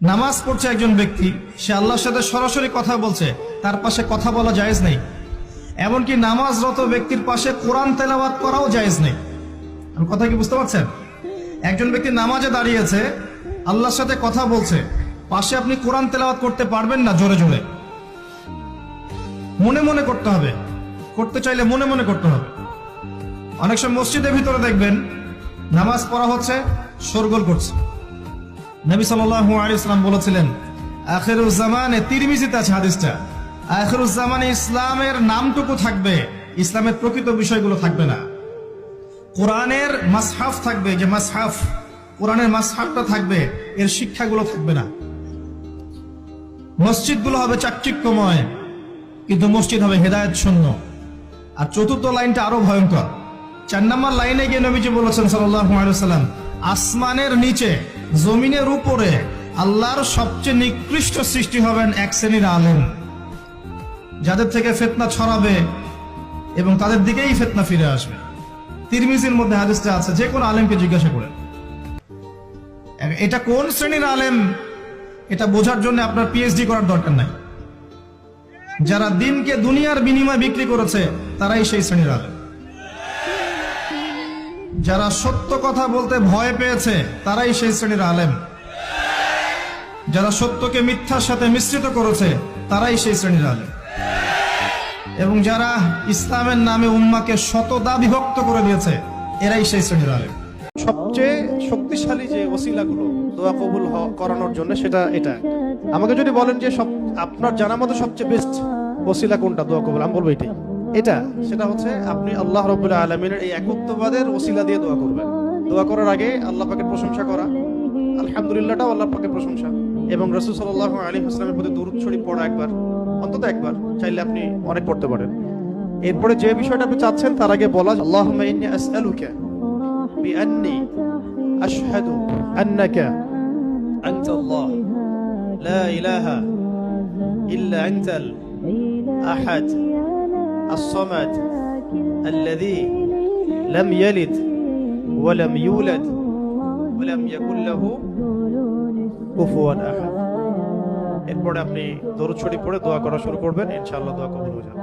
নামাজ পড়ছে একজন ব্যক্তি, সে আল্লাহর সাথে সরাসরি কথা বলছে, তার পাশে কথা বলা জায়েজ নেই। এমনকি নামাজরত ব্যক্তির পাশে কোরআন তেলাওয়াত করাও জায়েজ নেই। আমি কথা কি বুঝতে পারছেন? একজন ব্যক্তি নামাজে দাঁড়িয়েছে, আল্লাহর সাথে কথা বলছে, পাশে আপনি কোরআন তেলাওয়াত করতে পারবেন না জোরে জোরে। মনে মনে করতে হবে, করতে চাইলে মনে মনে করতে হবে। অনেক সময় মসজিদের ভিতরে দেখবেন নামাজ পড়া হচ্ছে, শোরগোল করছে। নবী সাল্লাল্লাহু আলাইহি ওয়াসাল্লাম বলেছিলেন, আখিরুজ জামানে, তিরমিজিতে আছে হাদিসটা, আখিরুজ জামানে ইসলামের নামটুকু থাকবে, ইসলামের প্রকৃত বিষয়গুলো থাকবে না। কোরআনের মাসহাফ থাকবে, যে মাসহাফ, কোরআনের মাসহাফটা থাকবে, এর শিক্ষাগুলো থাকবে না। মসজিদগুলো হবে চাকচিক্যময়, কিন্তু মসজিদ হবে হেদায়েত শূন্য। আর চতুর্থ লাইনটা আরো ভয়ঙ্কর। 4 নম্বর লাইনে গিয়ে নবীজি বলেছেন সাল্লাল্লাহু আলাইহি ওয়াসাল্লাম, আসমানের নিচে জমিনের উপরে আল্লাহর সবচেয়ে নিকৃষ্ট সৃষ্টি হবেন এক শ্রেণীর আলেম, যাদের থেকে ফিতনা ছড়াবে এবং তাদের দিকেই ফিতনা ফিরে আসবে। তিরমিজির মধ্যে হাদিসটা আছে, যে কোনো আলেমকে জিজ্ঞাসা করেন এটা কোন শ্রেণীর আলেম, এটা বোঝার জন্য আপনার পিএইচডি করার দরকার নাই। যারা দিনকে দুনিয়ার বিনিময়ে বিক্রি করেছে তারাই সেই শ্রেণীর আলেম। যারা সত্য কথা বলতে ভয় পেয়েছে তারাই সেই শ্রেণীর আলেম। যারা সত্যকে মিথ্যার সাথে মিশ্রিত করেছে তারাই সেই শ্রেণীর আলেম। এবং যারা ইসলামের নামে উম্মাকে শতদা বিভক্ত করে দিয়েছে, এরাই সেই শ্রেণীর আলেম। সবচেয়ে শক্তিশালী যে ওসিলাগুলো দোয়া কবুল করানোর জন্য, সেটা এটা। আমাকে যদি বলেন যে আপনার জানার মতো সবচেয়ে বেস্ট ওসিলা কোনটা দোয়া কবুল, আমি বলবো সেটা হচ্ছে আপনি আল্লাহ রাব্বুল আলামিনের এই একত্ববাদের ওসিলা দিয়ে দোয়া করবেন। দোয়া করার আগে আল্লাহ পাকের প্রশংসা করা, আলহামদুলিল্লাহটাও আল্লাহ পাকের প্রশংসা, এবং রাসূল সাল্লাল্লাহু আলাইহি ওয়াসাল্লামের প্রতি দরুদ শরীফ পড়া একবার, অন্তত একবার, চাইলে আপনি অনেক পড়তে পারেন। এরপরে যে বিষয়টা আপনি চাচ্ছেন তার আগে বলা, আল্লাহুম্মা ইন্নী আসআলুকা বিআন্নী আশহাদু আন্নাকা আনতাল্লাহ লা ইলাহা ইল্লা আনতাল আহাদ الصمد الذي لم يلد ولم يولد ولم يكن له كفوا احد। এরপরে আপনি দরুদ শরীফ পড়ে দোয়া করা শুরু করবেন, ইনশাআল্লাহ দোয়া কবুল হয়ে যাবে।